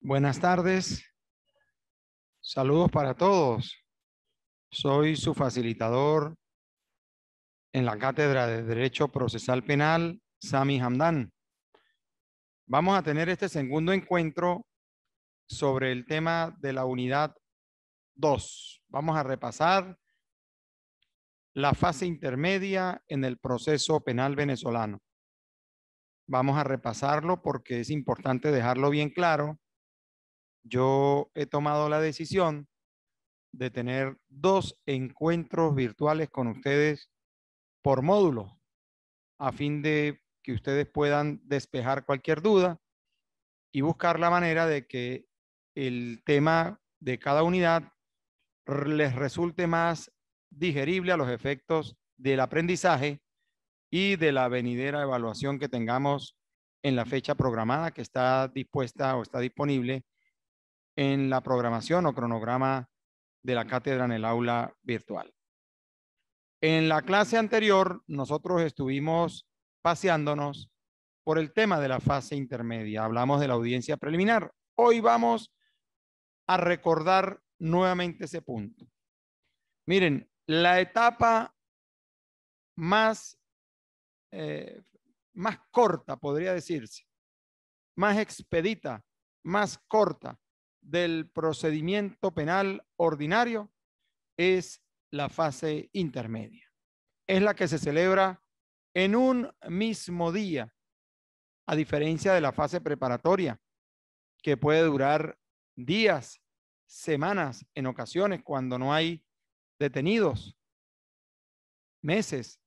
Buenas tardes, saludos para todos. Soy su facilitador en la Cátedra de Derecho Procesal Penal, Sami Hamdan. Vamos a tener este segundo encuentro sobre el tema de la unidad 2. Vamos a repasar la fase intermedia en el proceso penal venezolano. Vamos a repasarlo porque es importante dejarlo bien claro. Yo he tomado la decisión de tener 2 encuentros virtuales con ustedes por módulo, a fin de que ustedes puedan despejar cualquier duda y buscar la manera de que el tema de cada unidad les resulte más digerible a los efectos del aprendizaje y de la venidera evaluación que tengamos en la fecha programada, que está dispuesta o está disponible en la programación o cronograma de la cátedra en el aula virtual. En la clase anterior, nosotros estuvimos paseándonos por el tema de la fase intermedia. Hablamos de la audiencia preliminar. Hoy vamos a recordar nuevamente ese punto. Miren, la etapa más, más corta, podría decirse, más expedita, más corta del procedimiento penal ordinario es la fase intermedia. Es la que se celebra en un mismo día, a diferencia de la fase preparatoria, que puede durar días, semanas, en ocasiones cuando no hay detenidos, meses,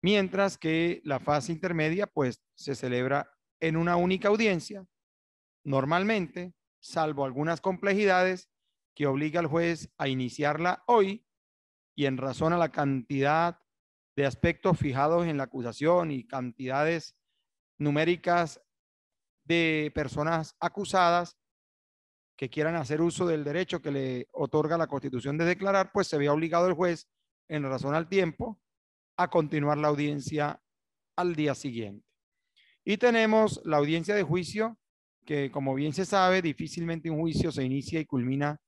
mientras que la fase intermedia pues se celebra en una única audiencia, normalmente, salvo algunas complejidades que obliga al juez a iniciarla hoy y en razón a la cantidad de aspectos fijados en la acusación y cantidades numéricas de personas acusadas que quieran hacer uso del derecho que le otorga la Constitución de declarar, pues se ve obligado el juez, en razón al tiempo, a continuar la audiencia al día siguiente. Y tenemos la audiencia de juicio, que como bien se sabe, difícilmente un juicio se inicia y culmina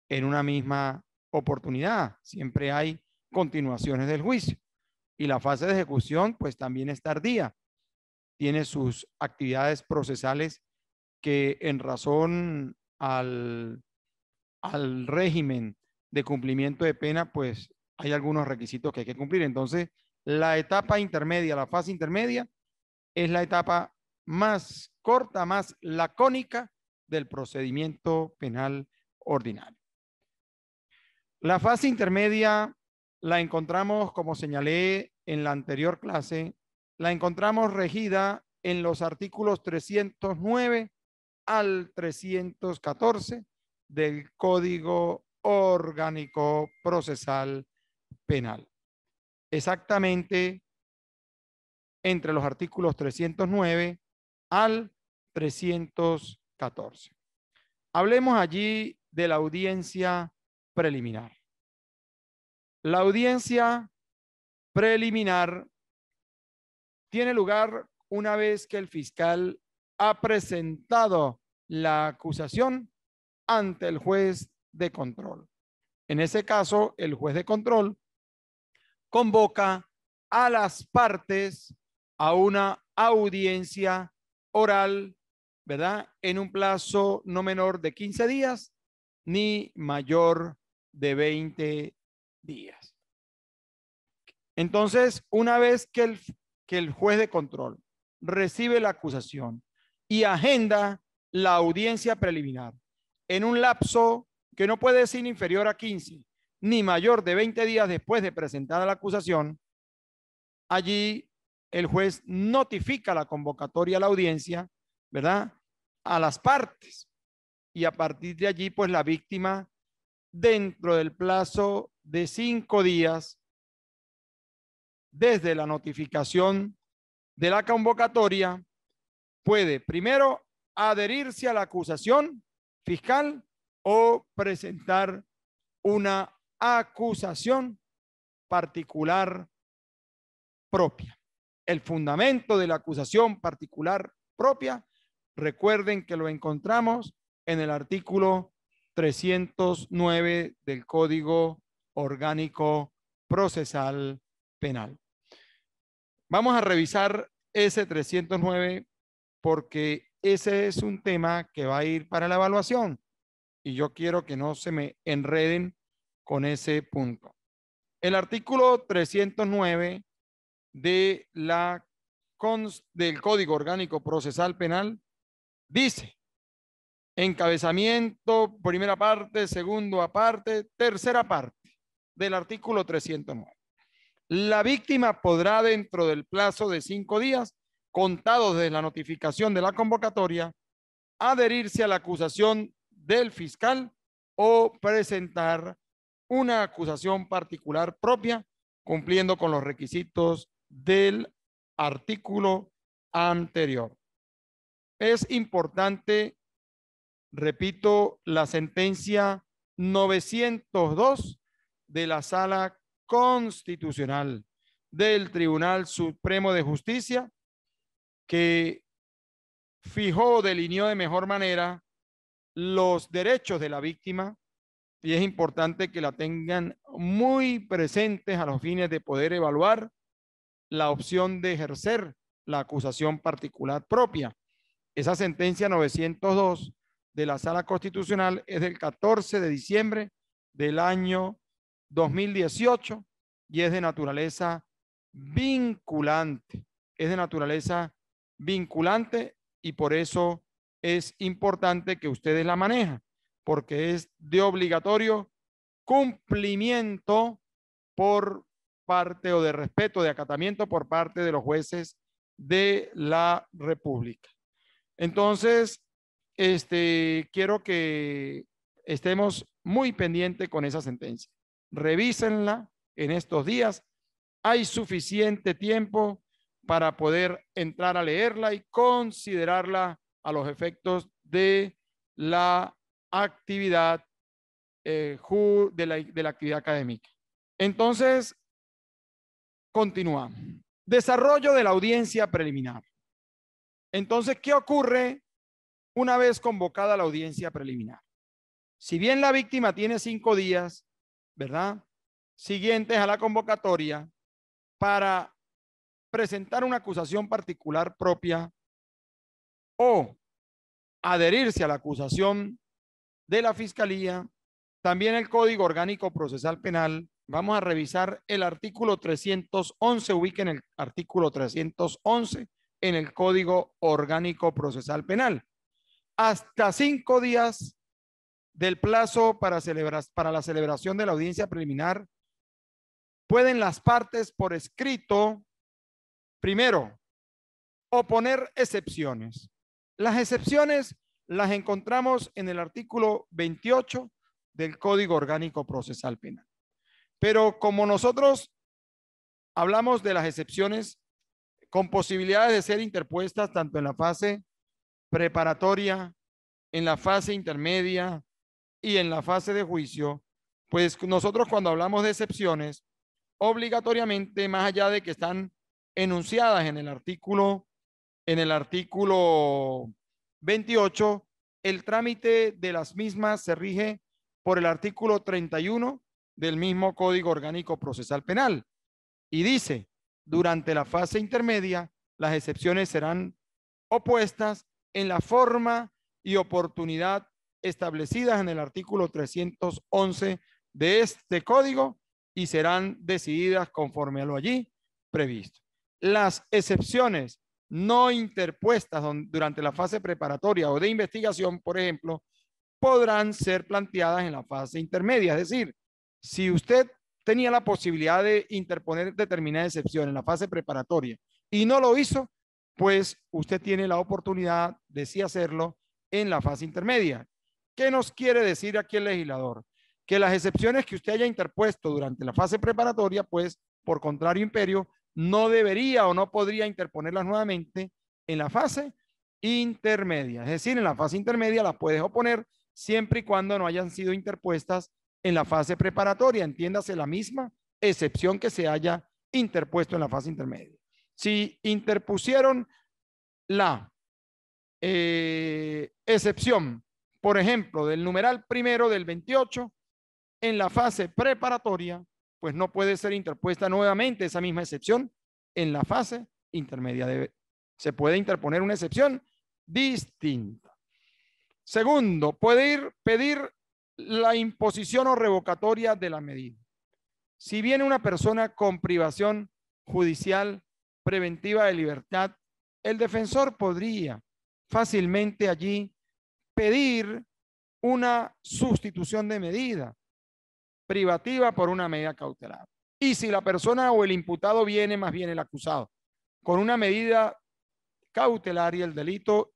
en una misma oportunidad. Siempre hay continuaciones del juicio. Y la fase de ejecución, pues también es tardía. Tiene sus actividades procesales que en razón al régimen de cumplimiento de pena, pues hay algunos requisitos que hay que cumplir. Entonces, la etapa intermedia, la fase intermedia, es la etapa más corta, más lacónica del procedimiento penal ordinario. La fase intermedia la encontramos, como señalé en la anterior clase, la encontramos regida en los artículos 309 al 314 del Código Orgánico Procesal Penal. Exactamente entre los artículos 309 al 314. Hablemos allí de la audiencia preliminar. La audiencia preliminar tiene lugar una vez que el fiscal ha presentado la acusación ante el juez de control. En ese caso, el juez de control convoca a las partes a una audiencia oral, ¿verdad? En un plazo no menor de 15 días ni mayor de 20 días. Entonces, una vez que el juez de control recibe la acusación y agenda la audiencia preliminar en un lapso que no puede ser inferior a 15 ni mayor de 20 días después de presentada la acusación, allí el juez notifica la convocatoria a la audiencia, ¿verdad? A las partes. Y a partir de allí, pues la víctima, dentro del plazo de 5 días, desde la notificación de la convocatoria, puede primero adherirse a la acusación fiscal o presentar una acusación particular propia. El fundamento de la acusación particular propia Recuerden que lo encontramos en el artículo 309 del Código Orgánico Procesal Penal. Vamos a revisar ese 309 porque ese es un tema que va a ir para la evaluación y yo quiero que no se me enreden con ese punto. El artículo 309 de del Código Orgánico Procesal Penal dice: encabezamiento, primera parte, segunda parte, tercera parte del artículo 309. La víctima podrá, dentro del plazo de 5 días, contados desde la notificación de la convocatoria, adherirse a la acusación del fiscal o presentar una acusación particular propia, cumpliendo con los requisitos del artículo anterior. Es importante, repito, la sentencia 902 de la Sala Constitucional del Tribunal Supremo de Justicia, que fijó, delineó de mejor manera los derechos de la víctima, y es importante que la tengan muy presentes a los fines de poder evaluar la opción de ejercer la acusación particular propia. Esa sentencia 902 de la Sala Constitucional es del 14 de diciembre del año 2018 y es de naturaleza vinculante. Es de naturaleza vinculante y por eso es importante que ustedes la manejen, porque es de obligatorio cumplimiento por parte o de respeto, de acatamiento por parte de los jueces de la República. Entonces, quiero que estemos muy pendientes con esa sentencia. Revísenla en estos días. Hay suficiente tiempo para poder entrar a leerla y considerarla a los efectos de la actividad de la actividad académica. Entonces, continuamos. Desarrollo de la audiencia preliminar. Entonces, ¿qué ocurre una vez convocada la audiencia preliminar? Si bien la víctima tiene 5 días, ¿verdad?, siguientes a la convocatoria para presentar una acusación particular propia o adherirse a la acusación de la Fiscalía, también el Código Orgánico Procesal Penal, vamos a revisar el artículo 311, ubiquen el artículo 311 en el Código Orgánico Procesal Penal. Hasta 5 días del plazo para la celebración de la audiencia preliminar, pueden las partes por escrito, primero, oponer excepciones. Las excepciones las encontramos en el artículo 28 del Código Orgánico Procesal Penal. Pero como nosotros hablamos de las excepciones con posibilidades de ser interpuestas tanto en la fase preparatoria, en la fase intermedia y en la fase de juicio, pues nosotros cuando hablamos de excepciones, obligatoriamente, más allá de que están enunciadas en el artículo 28, el trámite de las mismas se rige por el artículo 31 del mismo Código Orgánico Procesal Penal. Y dice, durante la fase intermedia, las excepciones serán opuestas en la forma y oportunidad establecidas en el artículo 311 de este código y serán decididas conforme a lo allí previsto. Las excepciones no interpuestas durante la fase preparatoria o de investigación, por ejemplo, podrán ser planteadas en la fase intermedia. Es decir, si usted tenía la posibilidad de interponer determinada excepción en la fase preparatoria y no lo hizo, pues usted tiene la oportunidad de sí hacerlo en la fase intermedia. ¿Qué nos quiere decir aquí el legislador? Que las excepciones que usted haya interpuesto durante la fase preparatoria, pues por contrario imperio, no debería o no podría interponerlas nuevamente en la fase intermedia. Es decir, en la fase intermedia las puedes oponer siempre y cuando no hayan sido interpuestas en la fase preparatoria. Entiéndase la misma excepción que se haya interpuesto en la fase intermedia. Si interpusieron la excepción, por ejemplo, del numeral primero del 28, en la fase preparatoria, pues no puede ser interpuesta nuevamente esa misma excepción en la fase intermedia. Se puede interponer una excepción distinta. Segundo, puede pedir la imposición o revocatoria de la medida. Si viene una persona con privación judicial preventiva de libertad, el defensor podría fácilmente allí pedir una sustitución de medida privativa por una medida cautelar. Y si la persona o el imputado viene, más bien el acusado, con una medida cautelar y el delito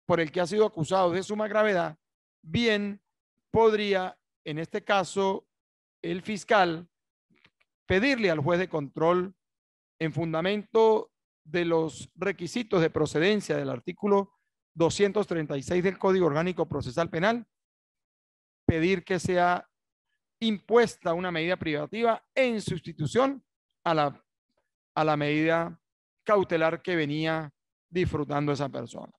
por el que ha sido acusado de suma gravedad, bien podría, en este caso, el fiscal pedirle al juez de control, en fundamento de los requisitos de procedencia del artículo 236 del Código Orgánico Procesal Penal, pedir que sea impuesta una medida privativa en sustitución a la medida cautelar que venía disfrutando esa persona.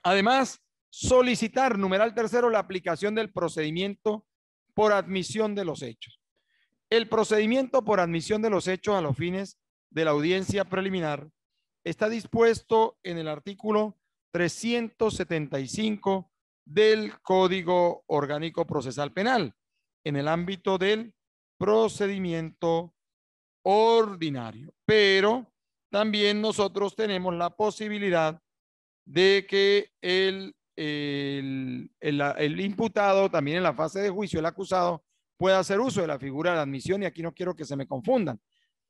Además, solicitar, numeral tercero, la aplicación del procedimiento por admisión de los hechos. El procedimiento por admisión de los hechos a los fines de la audiencia preliminar está dispuesto en el artículo 375 del Código Orgánico Procesal Penal, en el ámbito del procedimiento ordinario. Pero también nosotros tenemos la posibilidad de que el imputado, también en la fase de juicio, el acusado, pueda hacer uso de la figura de la admisión, y aquí no quiero que se me confundan.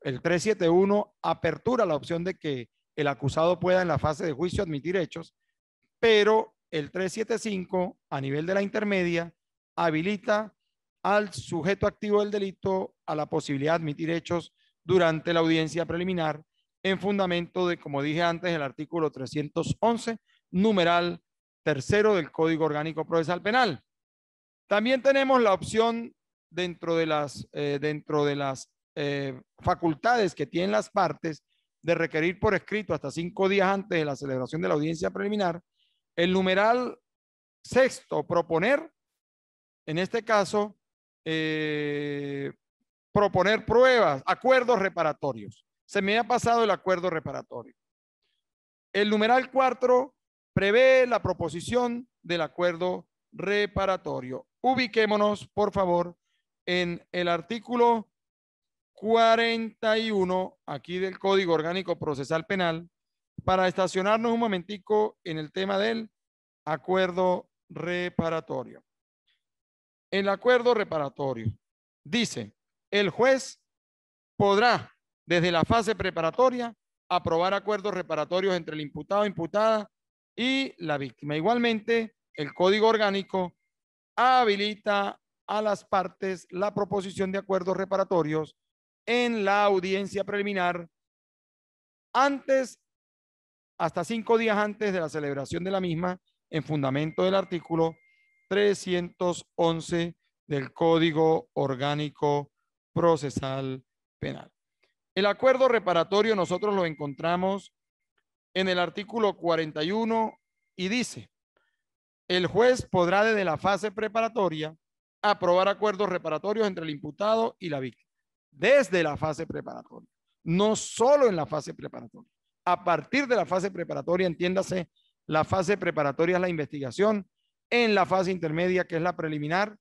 El 371 apertura la opción de que el acusado pueda en la fase de juicio admitir hechos, pero el 375 a nivel de la intermedia habilita al sujeto activo del delito a la posibilidad de admitir hechos durante la audiencia preliminar en fundamento de, como dije antes, el artículo 311, numeral tercero del Código Orgánico Procesal Penal. También tenemos la opción dentro de las facultades que tienen las partes de requerir por escrito hasta 5 días antes de la celebración de la audiencia preliminar, el numeral sexto, proponer, en este caso, proponer pruebas, acuerdos reparatorios. Se me ha pasado el acuerdo reparatorio. El numeral 4 prevé la proposición del acuerdo reparatorio. Ubiquémonos, por favor, en el artículo 41 aquí del Código Orgánico Procesal Penal para estacionarnos un momentico en el tema del acuerdo reparatorio. El acuerdo reparatorio dice: el juez podrá, desde la fase preparatoria, aprobar acuerdos reparatorios entre el imputado, imputada y la víctima. Igualmente, el Código Orgánico habilita a las partes la proposición de acuerdos reparatorios en la audiencia preliminar antes, hasta 5 días antes de la celebración de la misma, en fundamento del artículo 311 del Código Orgánico Procesal Penal. El acuerdo reparatorio nosotros lo encontramos en el artículo 41 y dice: el juez podrá desde la fase preparatoria aprobar acuerdos reparatorios entre el imputado y la víctima. Desde la fase preparatoria, no solo en la fase preparatoria. A partir de la fase preparatoria, entiéndase, la fase preparatoria es la investigación, en la fase intermedia, que es la preliminar,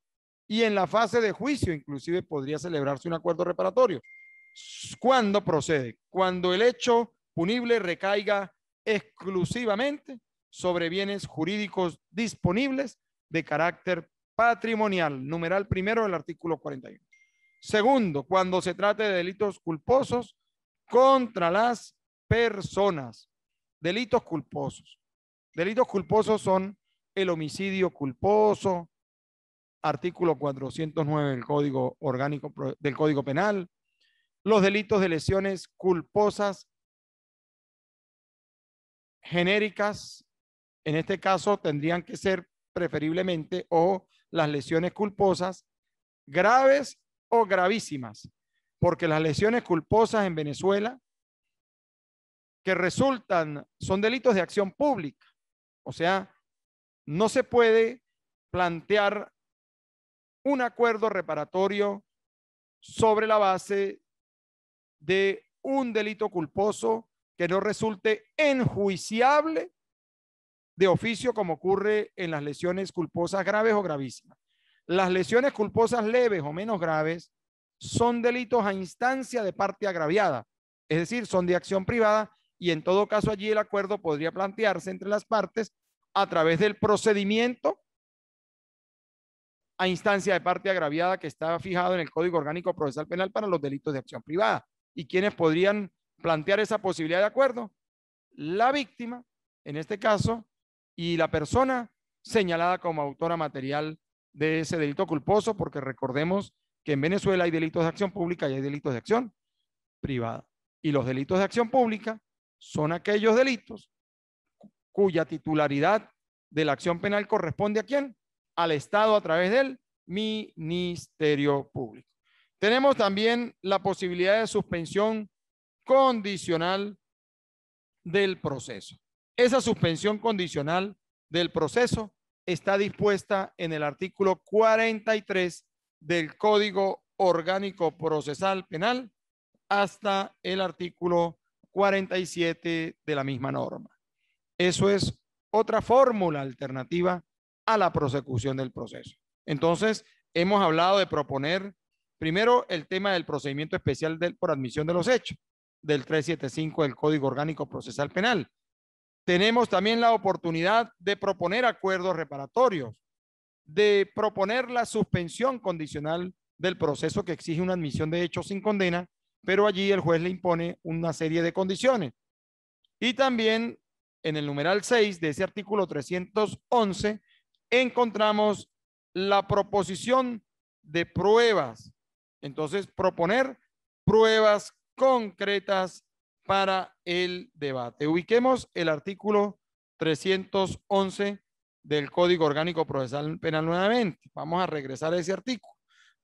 y en la fase de juicio inclusive podría celebrarse un acuerdo reparatorio. ¿Cuándo procede? Cuando el hecho punible recaiga exclusivamente sobre bienes jurídicos disponibles de carácter patrimonial, numeral primero del artículo 41. Segundo, cuando se trate de delitos culposos contra las personas. Delitos culposos. Delitos culposos son el homicidio culposo, artículo 409 del Código Orgánico del Código Penal, los delitos de lesiones culposas genéricas, en este caso tendrían que ser preferiblemente, o las lesiones culposas graves o gravísimas, porque las lesiones culposas en Venezuela que resultan son delitos de acción pública O sea, no se puede plantear un acuerdo reparatorio sobre la base de un delito culposo que no resulte enjuiciable de oficio, como ocurre en las lesiones culposas graves o gravísimas. Las lesiones culposas leves o menos graves son delitos a instancia de parte agraviada, es decir, son de acción privada, y en todo caso allí el acuerdo podría plantearse entre las partes a través del procedimiento a instancia de parte agraviada que está fijado en el Código Orgánico Procesal Penal para los delitos de acción privada. ¿Y quiénes podrían plantear esa posibilidad de acuerdo? La víctima, en este caso, y la persona señalada como autora material de ese delito culposo, porque recordemos que en Venezuela hay delitos de acción pública y hay delitos de acción privada. Y los delitos de acción pública son aquellos delitos cuya titularidad de la acción penal corresponde ¿a quién? Al Estado a través del Ministerio Público. Tenemos también la posibilidad de suspensión condicional del proceso. Esa suspensión condicional del proceso está dispuesta en el artículo 43 del Código Orgánico Procesal Penal hasta el artículo 47 de la misma norma. Eso es otra fórmula alternativa a la prosecución del proceso. Entonces, hemos hablado de proponer primero el tema del procedimiento especial por admisión de los hechos, del 375 del Código Orgánico Procesal Penal. Tenemos también la oportunidad de proponer acuerdos reparatorios, de proponer la suspensión condicional del proceso que exige una admisión de hechos sin condena, pero allí el juez le impone una serie de condiciones. Y también en el numeral 6 de ese artículo 311 encontramos la proposición de pruebas. Entonces, proponer pruebas concretas para el debate. Ubiquemos el artículo 311 del Código Orgánico Procesal Penal nuevamente. Vamos a regresar a ese artículo.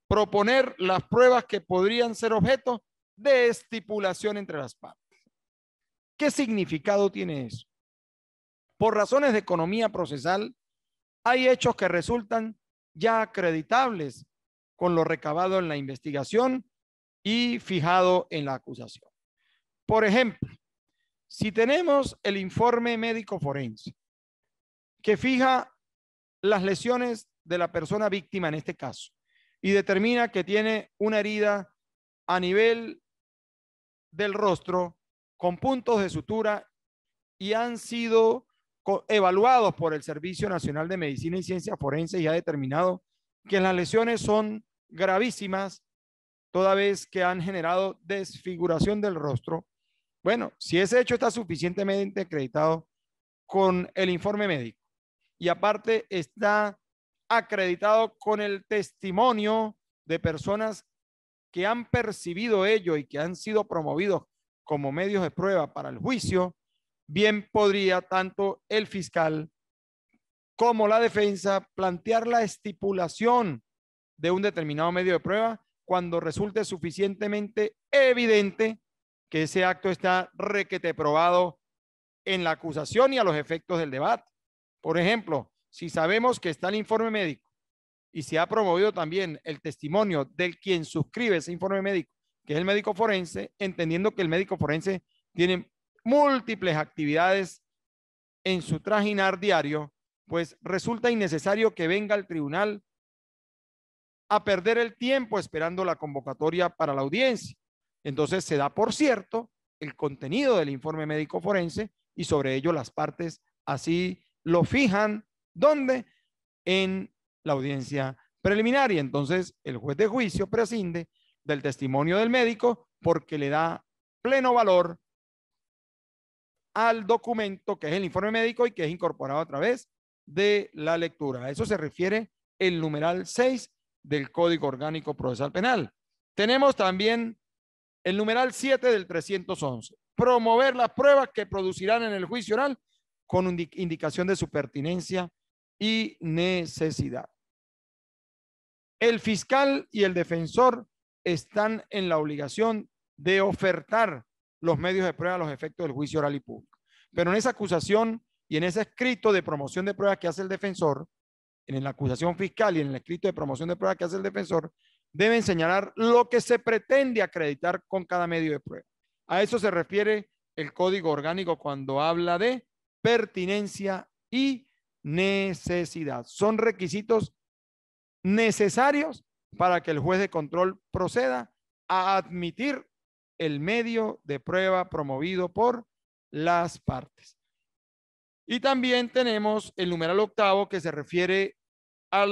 Proponer las pruebas que podrían ser objeto de estipulación entre las partes. ¿Qué significado tiene eso? Por razones de economía procesal, hay hechos que resultan ya acreditables con lo recabado en la investigación y fijado en la acusación. Por ejemplo, si tenemos el informe médico forense que fija las lesiones de la persona víctima en este caso y determina que tiene una herida a nivel del rostro con puntos de sutura y han sido evaluados por el Servicio Nacional de Medicina y Ciencias Forenses y ha determinado que las lesiones son gravísimas toda vez que han generado desfiguración del rostro. Bueno, si ese hecho está suficientemente acreditado con el informe médico y aparte está acreditado con el testimonio de personas que han percibido ello y que han sido promovidos como medios de prueba para el juicio, bien podría tanto el fiscal como la defensa plantear la estipulación de un determinado medio de prueba cuando resulte suficientemente evidente que ese acto está requete probado en la acusación y a los efectos del debate. Por ejemplo, si sabemos que está el informe médico y se ha promovido también el testimonio del quien suscribe ese informe médico, que es el médico forense, entendiendo que el médico forense tiene múltiples actividades en su trajinar diario, pues resulta innecesario que venga al tribunal a perder el tiempo esperando la convocatoria para la audiencia. Entonces se da por cierto el contenido del informe médico forense y sobre ello las partes así lo fijan. ¿Dónde? En la audiencia preliminar. Y entonces el juez de juicio prescinde del testimonio del médico porque le da pleno valor al documento que es el informe médico y que es incorporado a través de la lectura. A eso se refiere el numeral 6 del Código Orgánico Procesal Penal. Tenemos también el numeral 7 del 311. Promover las pruebas que producirán en el juicio oral con indicación de su pertinencia y necesidad. El fiscal y el defensor están en la obligación de ofertar los medios de prueba a los efectos del juicio oral y público. Pero en esa acusación Y en ese escrito de promoción de pruebas que hace el defensor, en la acusación fiscal y en el escrito de promoción de pruebas que hace el defensor, deben señalar lo que se pretende acreditar con cada medio de prueba. A eso se refiere el Código Orgánico cuando habla de pertinencia y necesidad. Son requisitos necesarios para que el juez de control proceda a admitir el medio de prueba promovido por las partes. Y también tenemos el numeral octavo que se refiere a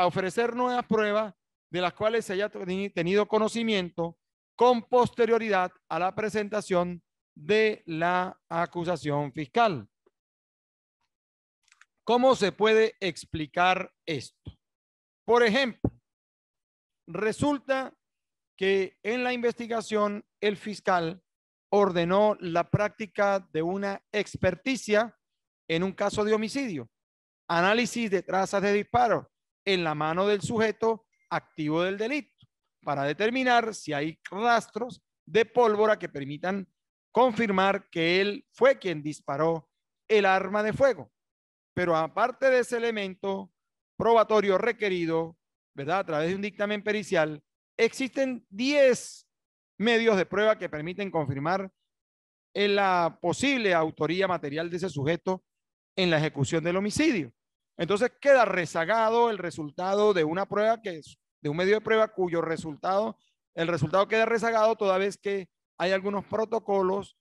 ofrecer nuevas pruebas de las cuales se haya tenido conocimiento con posterioridad a la presentación de la acusación fiscal. ¿Cómo se puede explicar esto? Por ejemplo, resulta que en la investigación el fiscal ordenó la práctica de una experticia en un caso de homicidio, análisis de trazas de disparo en la mano del sujeto activo del delito para determinar si hay rastros de pólvora que permitan confirmar que él fue quien disparó el arma de fuego. Pero aparte de ese elemento probatorio requerido, ¿verdad? A través de un dictamen pericial, existen 10 medios de prueba que permiten confirmar la posible autoría material de ese sujeto en la ejecución del homicidio. Entonces queda rezagado el resultado de una prueba que es de un medio de prueba cuyo resultado, el resultado queda rezagado toda vez que hay algunos protocolos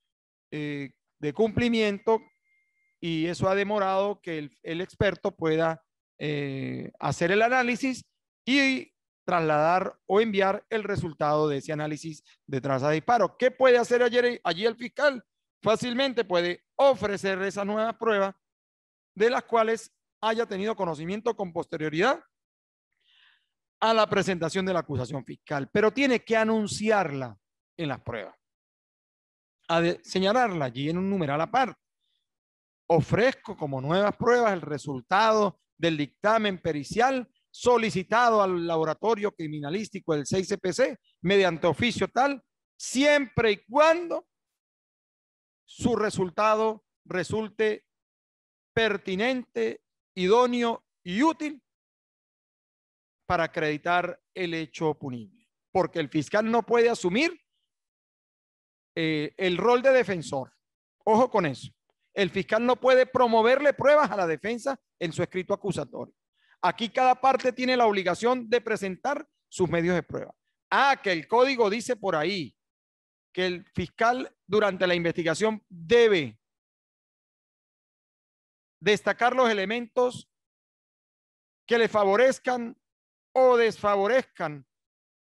de cumplimiento y eso ha demorado que el experto pueda hacer el análisis y trasladar o enviar el resultado de ese análisis de traza de disparo. ¿Qué puede hacer allí el fiscal? Fácilmente puede ofrecer esas nuevas pruebas de las cuales haya tenido conocimiento con posterioridad a la presentación de la acusación fiscal, pero tiene que anunciarla en las pruebas, señalarla allí en un numeral aparte. Ofrezco como nuevas pruebas el resultado del dictamen pericial solicitado al laboratorio criminalístico del 6CPC mediante oficio tal, siempre y cuando su resultado resulte pertinente, idóneo y útil para acreditar el hecho punible. Porque el fiscal no puede asumir el rol de defensor. Ojo con eso. El fiscal no puede promoverle pruebas a la defensa en su escrito acusatorio. Aquí cada parte tiene la obligación de presentar sus medios de prueba. Que el código dice por ahí que el fiscal durante la investigación debe destacar los elementos que le favorezcan o desfavorezcan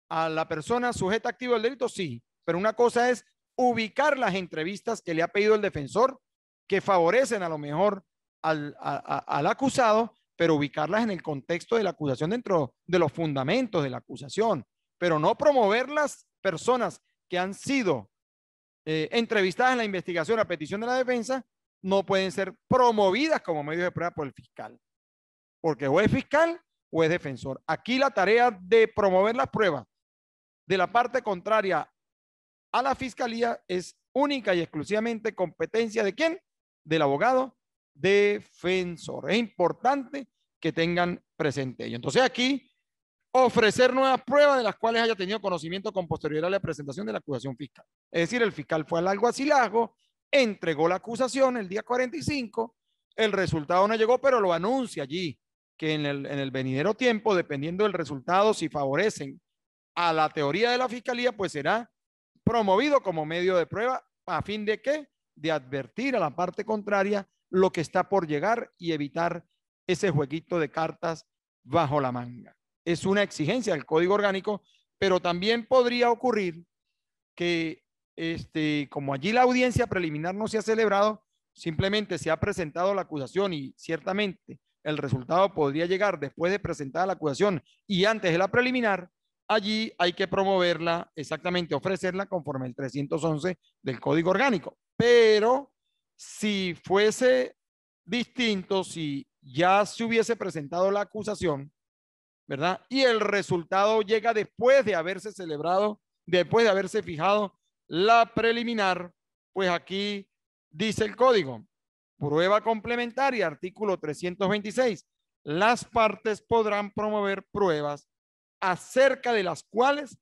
a la persona sujeta activo del delito, sí, pero una cosa es ubicar las entrevistas que le ha pedido el defensor que favorecen a lo mejor al acusado, pero ubicarlas en el contexto de la acusación dentro de los fundamentos de la acusación, pero no promover las personas que han sido entrevistadas en la investigación a petición de la defensa, no pueden ser promovidas como medio de prueba por el fiscal, porque o es fiscal o es defensor. Aquí la tarea de promover las pruebas de la parte contraria a la fiscalía es única y exclusivamente competencia ¿de quién? Del abogado defensor. Es importante que tengan presente ello. Entonces aquí ofrecer nuevas pruebas de las cuales haya tenido conocimiento con posterioridad a la presentación de la acusación fiscal. Es decir, el fiscal fue al alguacilajo, entregó la acusación el día 45, el resultado no llegó, pero lo anuncia allí, que en el venidero tiempo, dependiendo del resultado, si favorecen a la teoría de la fiscalía, pues será promovido como medio de prueba a fin de ¿qué? De advertir a la parte contraria lo que está por llegar y evitar ese jueguito de cartas bajo la manga. Es una exigencia del Código Orgánico, pero también podría ocurrir que como allí la audiencia preliminar no se ha celebrado, simplemente se ha presentado la acusación y ciertamente el resultado podría llegar después de presentada la acusación y antes de la preliminar. Allí hay que promoverla, exactamente, ofrecerla conforme el 311 del Código Orgánico. Pero si fuese distinto, si ya se hubiese presentado la acusación, ¿verdad? Y el resultado llega después de haberse celebrado, después de haberse fijado la preliminar, pues aquí dice el código, Prueba complementaria, artículo 326. Las partes podrán promover pruebas acerca de las cuales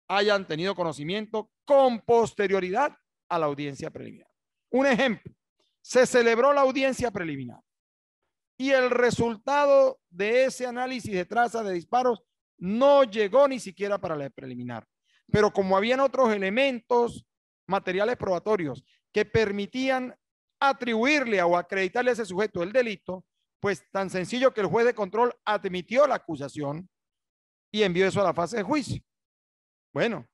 hayan tenido conocimiento con posterioridad a la audiencia preliminar. Un ejemplo, se celebró la audiencia preliminar y el resultado de ese análisis de trazas de disparos no llegó ni siquiera para la preliminar. Pero como habían otros elementos materiales probatorios que permitían atribuirle o acreditarle a ese sujeto el delito, pues tan sencillo que el juez de control admitió la acusación y envió eso a la fase de juicio. Bueno,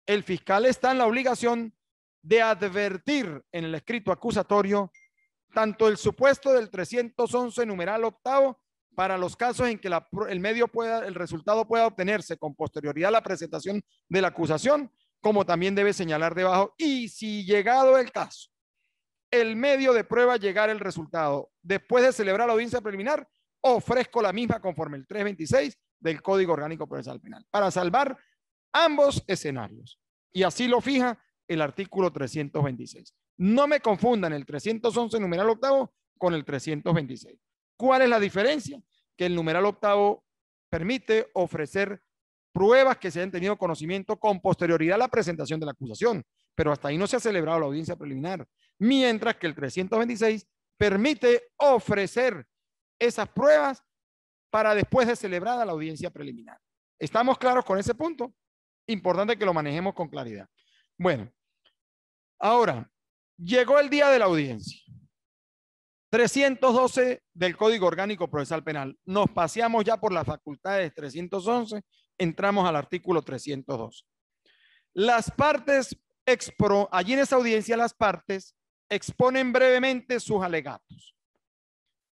el fiscal está en la obligación de advertir en el escrito acusatorio tanto el supuesto del 311 numeral octavo para los casos en que el resultado pueda obtenerse con posterioridad a la presentación de la acusación, como también debe señalar debajo, y si llegado el caso, el medio de prueba llegar el resultado después de celebrar la audiencia preliminar, ofrezco la misma conforme el 326 del Código Orgánico Procesal Penal, para salvar ambos escenarios. Y así lo fija el artículo 326. No me confundan el 311 numeral octavo con el 326. ¿Cuál es la diferencia? Que el numeral octavo permite ofrecer pruebas que se hayan tenido conocimiento con posterioridad a la presentación de la acusación, pero hasta ahí no se ha celebrado la audiencia preliminar, mientras que el 326 permite ofrecer esas pruebas para después de celebrada la audiencia preliminar. ¿Estamos claros con ese punto? Importante que lo manejemos con claridad. Bueno, ahora, llegó el día de la audiencia. 312 del Código Orgánico Procesal Penal. Nos paseamos ya por las facultades 311, entramos al artículo 302. Las partes, allí en esa audiencia las partes exponen brevemente sus alegatos.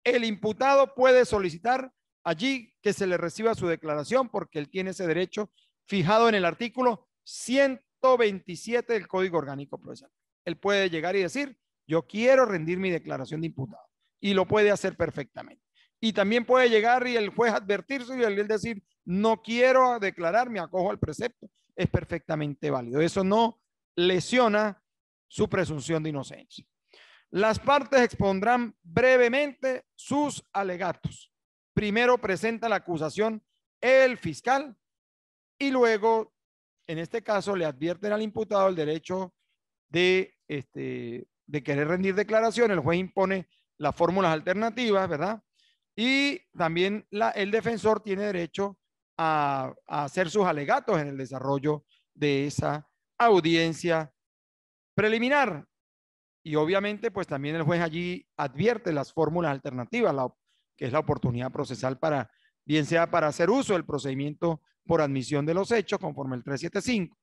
El imputado puede solicitar allí que se le reciba su declaración porque él tiene ese derecho fijado en el artículo 127 del Código Orgánico Procesal. Él puede llegar y decir, yo quiero rendir mi declaración de imputado, y lo puede hacer perfectamente. Y también puede llegar y el juez advertirse y él decir, no quiero declarar, me acojo al precepto. Es perfectamente válido. Eso no lesiona su presunción de inocencia. Las partes expondrán brevemente sus alegatos. Primero presenta la acusación el fiscal y luego, en este caso, le advierten al imputado el derecho de querer rendir declaración. El juez impone las fórmulas alternativas, ¿verdad? Y también el defensor tiene derecho a hacer sus alegatos en el desarrollo de esa audiencia preliminar. Y obviamente, pues también el juez allí advierte las fórmulas alternativas, que es la oportunidad procesal para, bien sea para hacer uso del procedimiento por admisión de los hechos, conforme el 375.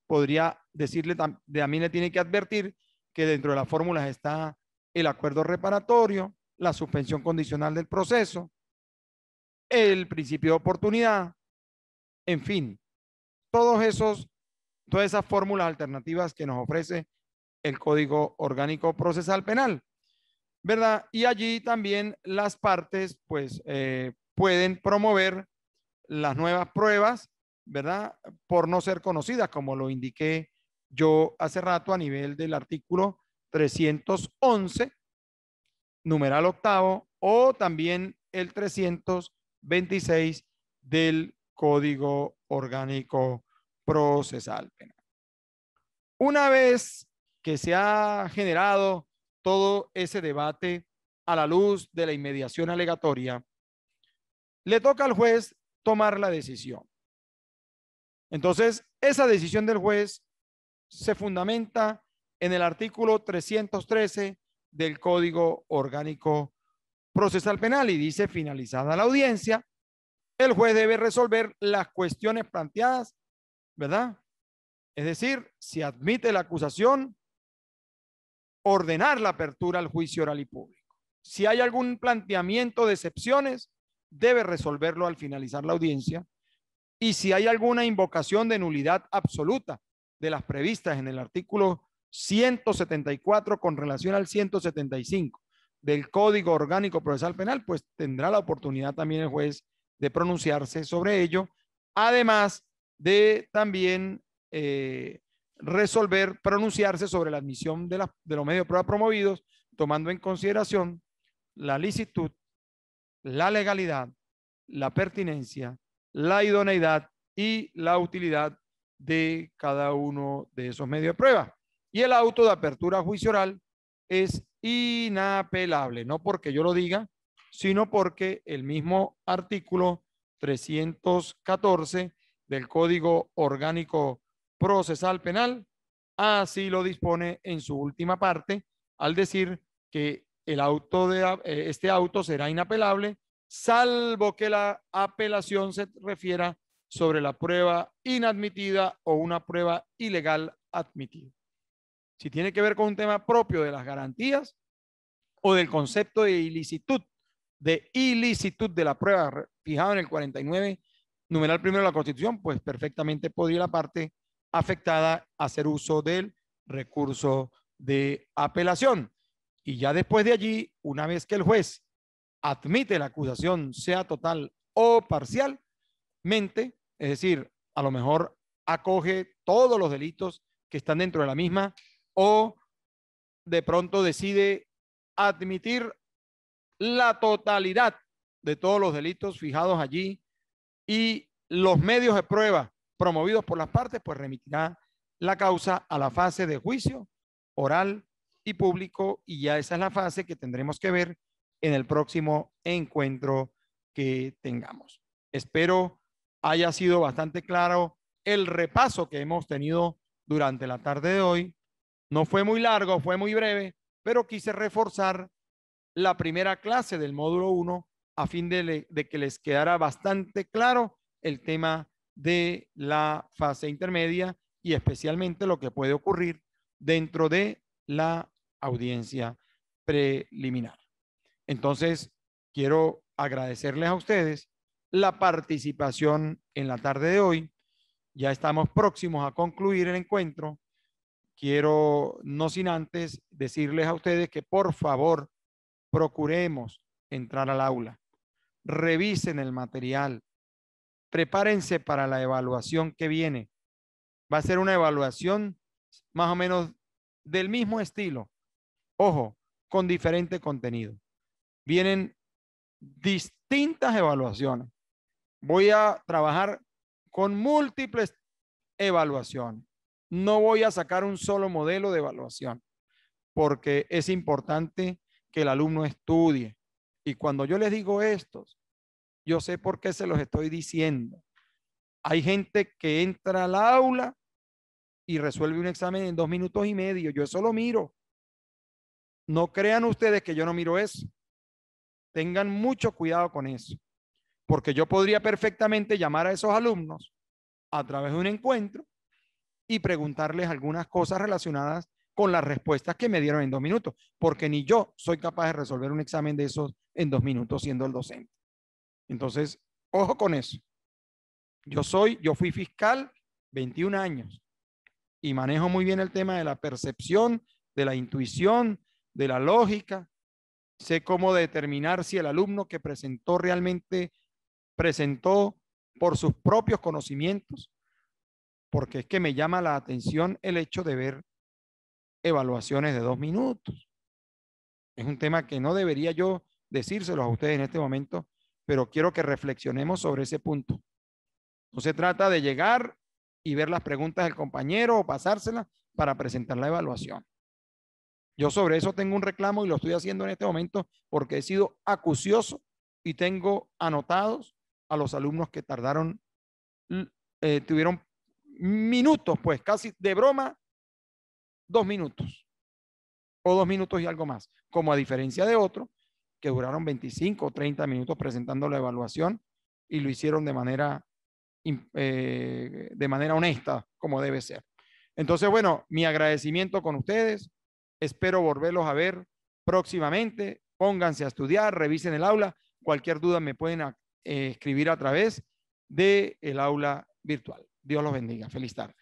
Podría decirle, también le tiene que advertir que dentro de las fórmulas está el acuerdo reparatorio, la suspensión condicional del proceso, el principio de oportunidad, en fin, todas esas fórmulas alternativas que nos ofrece el Código Orgánico Procesal Penal, ¿verdad? Y allí también las partes, pues, pueden promover las nuevas pruebas, ¿verdad? Por no ser conocidas, como lo indiqué yo hace rato a nivel del artículo 311, numeral octavo, o también el 326 del Código Orgánico Procesal Penal. Una vez que se ha generado todo ese debate a la luz de la inmediación alegatoria, le toca al juez tomar la decisión. Entonces, esa decisión del juez se fundamenta en el artículo 313 del Código Orgánico Procesal Penal y dice, finalizada la audiencia, el juez debe resolver las cuestiones planteadas, ¿verdad? Es decir, si admite la acusación, ordenar la apertura al juicio oral y público. Si hay algún planteamiento de excepciones, debe resolverlo al finalizar la audiencia. Y si hay alguna invocación de nulidad absoluta de las previstas en el artículo 174 con relación al 175 del Código Orgánico Procesal Penal, pues tendrá la oportunidad también el juez de pronunciarse sobre ello, además de también resolver, pronunciarse sobre la admisión de los medios de prueba promovidos, tomando en consideración la licitud, la legalidad, la pertinencia, la idoneidad y la utilidad de cada uno de esos medios de prueba. Y el auto de apertura a juicio oral es inapelable, no porque yo lo diga, sino porque el mismo artículo 314 del Código Orgánico Procesal Penal así lo dispone en su última parte, al decir que este auto será inapelable, salvo que la apelación se refiera sobre la prueba inadmitida o una prueba ilegal admitida. Si tiene que ver con un tema propio de las garantías o del concepto de ilicitud de la prueba fijado en el 49, numeral primero de la Constitución, pues perfectamente podría la parte afectada hacer uso del recurso de apelación. Y ya después de allí, una vez que el juez admite la acusación, sea total o parcialmente, es decir, a lo mejor acoge todos los delitos que están dentro de la misma o de pronto decide admitir la totalidad de todos los delitos fijados allí y los medios de prueba promovidos por las partes, pues remitirá la causa a la fase de juicio oral y público, y ya esa es la fase que tendremos que ver en el próximo encuentro que tengamos. Espero haya sido bastante claro el repaso que hemos tenido durante la tarde de hoy. No fue muy largo, fue muy breve, pero quise reforzar la primera clase del módulo 1 a fin de que les quedara bastante claro el tema de la fase intermedia y especialmente lo que puede ocurrir dentro de la audiencia preliminar. Entonces, quiero agradecerles a ustedes la participación en la tarde de hoy. Ya estamos próximos a concluir el encuentro. Quiero, no sin antes, decirles a ustedes que por favor procuremos entrar al aula, revisen el material, prepárense para la evaluación que viene. Va a ser una evaluación más o menos del mismo estilo, ojo, con diferente contenido. Vienen distintas evaluaciones. Voy a trabajar con múltiples evaluaciones. No voy a sacar un solo modelo de evaluación, porque es importante que el alumno estudie. Y cuando yo les digo esto, yo sé por qué se los estoy diciendo. Hay gente que entra al aula y resuelve un examen en 2 minutos y medio. Yo eso lo miro. No crean ustedes que yo no miro eso. Tengan mucho cuidado con eso, porque yo podría perfectamente llamar a esos alumnos a través de un encuentro y preguntarles algunas cosas relacionadas con las respuestas que me dieron en 2 minutos, porque ni yo soy capaz de resolver un examen de esos en 2 minutos siendo el docente. Entonces, ojo con eso. Yo fui fiscal 21 años y manejo muy bien el tema de la percepción, de la intuición, de la lógica. Sé cómo determinar si el alumno que presentó realmente presentó por sus propios conocimientos, porque es que me llama la atención el hecho de ver evaluaciones de 2 minutos. Es un tema que no debería yo decírselos a ustedes en este momento, pero quiero que reflexionemos sobre ese punto. No se trata de llegar y ver las preguntas del compañero o pasárselas para presentar la evaluación. Yo sobre eso tengo un reclamo y lo estoy haciendo en este momento porque he sido acucioso y tengo anotados a los alumnos que tardaron, tuvieron minutos, pues casi de broma, 2 minutos o 2 minutos y algo más, como a diferencia de otros que duraron 25 o 30 minutos presentando la evaluación y lo hicieron de manera honesta, como debe ser. Entonces, bueno, mi agradecimiento con ustedes. Espero volverlos a ver próximamente. Pónganse a estudiar, revisen el aula. Cualquier duda me pueden escribir a través del aula virtual. Dios los bendiga. Feliz tarde.